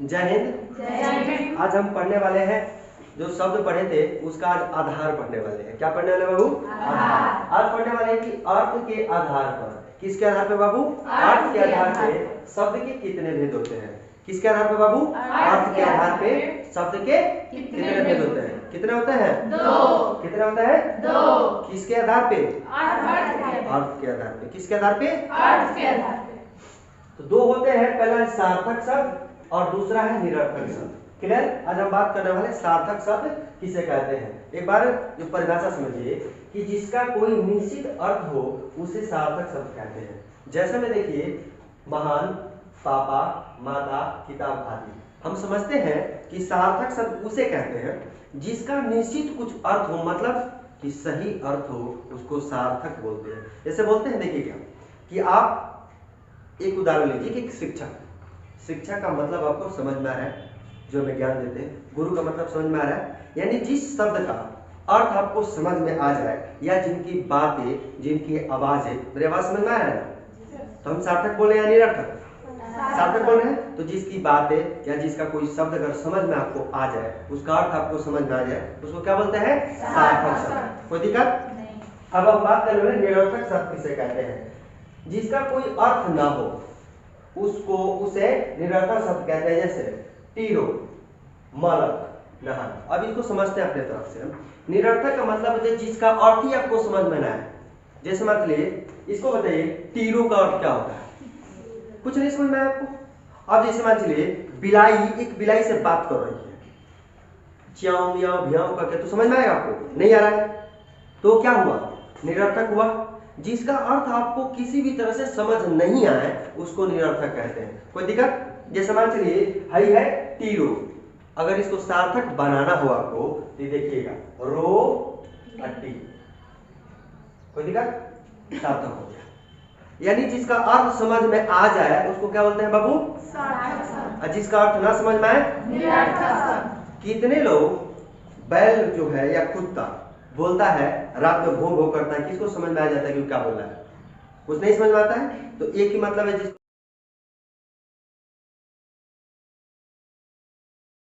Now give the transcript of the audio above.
जय हिंद। आज हम पढ़ने वाले हैं, जो शब्द पढ़े थे उसका आज आधार पढ़ने वाले हैं। क्या पढ़ने वाले बाबू? आधार। आज पढ़ने वाले हैं कि अर्थ के आधार पर। किसके आधार पे बाबू? अर्थ के आधार पे शब्द के कितने भेद होते हैं। किसके आधार पे बाबू? अर्थ के आधार पे शब्द के कितने भेद होते हैं। कितने होते हैं? 2। कितने होते हैं? 2। किसके आधार पे? अर्थ के आधार पे। किसके आधार पे? अर्थ के आधार पे। तो दो होते हैं, पहला सार्थक शब्द और दूसरा है निरर्थक शब्द। क्लियर? आज हम बात करने वाले सार्थक शब्द किसे कहते हैं। एक बार जो परिभाषा समझिए कि जिसका कोई निश्चित अर्थ हो उसे सार्थक शब्द कहते हैं। जैसे में देखिए, महान, पापा, माता, किताब आदि। हम समझते हैं कि सार्थक शब्द उसे कहते हैं जिसका निश्चित कुछ अर्थ हो, मतलब कि सही अर्थ हो, उसको सार्थक बोलते हैं। जैसे बोलते हैं, देखिए क्या कि आप एक उदाहरण लीजिए कि शिक्षा का मतलब आपको समझ में आ रहा है, जो हमें ज्ञान देते हैं। गुरु का मतलब समझ में आ रहा है, यानी जिस शब्द का अर्थ आपको समझ में आ जाए या जिनकी बातें, जिनकी आवाजें, मेरी आवाज समझ में आ रहा है ना, तो हम सार्थक बोले या निरर्थक? सार्थक बोल रहे हैं। तो जिसकी बातें या जिसका कोई शब्द अगर समझ में आपको आ जाए, उसका अर्थ आपको समझ में आ जाए, उसको क्या बोलते हैं? सार्थक शब्द। कोई दिक्कत नहीं। अब हम बात कर रहे हैं निरर्थक शब्द किसे कहते हैं। जिसका कोई अर्थ ना हो उसे निरर्थक शब्द कहते हैं। जैसे टीरो, मलक, नहर। अब इसको समझते हैं अपने तरफ से। निरर्थक का मतलब है जिसका अर्थ ही आपको समझ में ना आए। जैसे मतलब इसको बताइए, टीरो का अर्थ क्या होता है? कुछ नहीं समझ में आया आपको। अब जैसे मान चलिए बिलाई, एक बिलाई से बात कर रही है, च्याऊ म्याऊ भ्याऊ करके, तो समझ में आएगा आपको? नहीं आ रहा है, तो क्या हुआ? निरर्थक हुआ। जिसका अर्थ आपको किसी भी तरह से समझ नहीं आए उसको निरर्थक कहते हैं। कोई दिक्कत? जैसे मान चलिए हई है टीरो, अगर इसको सार्थक बनाना हो आपको तो देखिएगा, रो अट्टी। कोई दिक्कत? सार्थक हो गया। यानी जिसका अर्थ समझ में आ जाए उसको क्या बोलते हैं बाबू? सार्थक शब्द। और जिसका अर्थ ना समझ में आए निरर्थक शब्द। कितने लोग बैल जो है या कुत्ता बोलता है, रात में भों भों करता है, किसको समझ में आ जाता है कि क्या बोल रहा है? कुछ नहीं समझ में आता है। तो एक ही मतलब है, जिस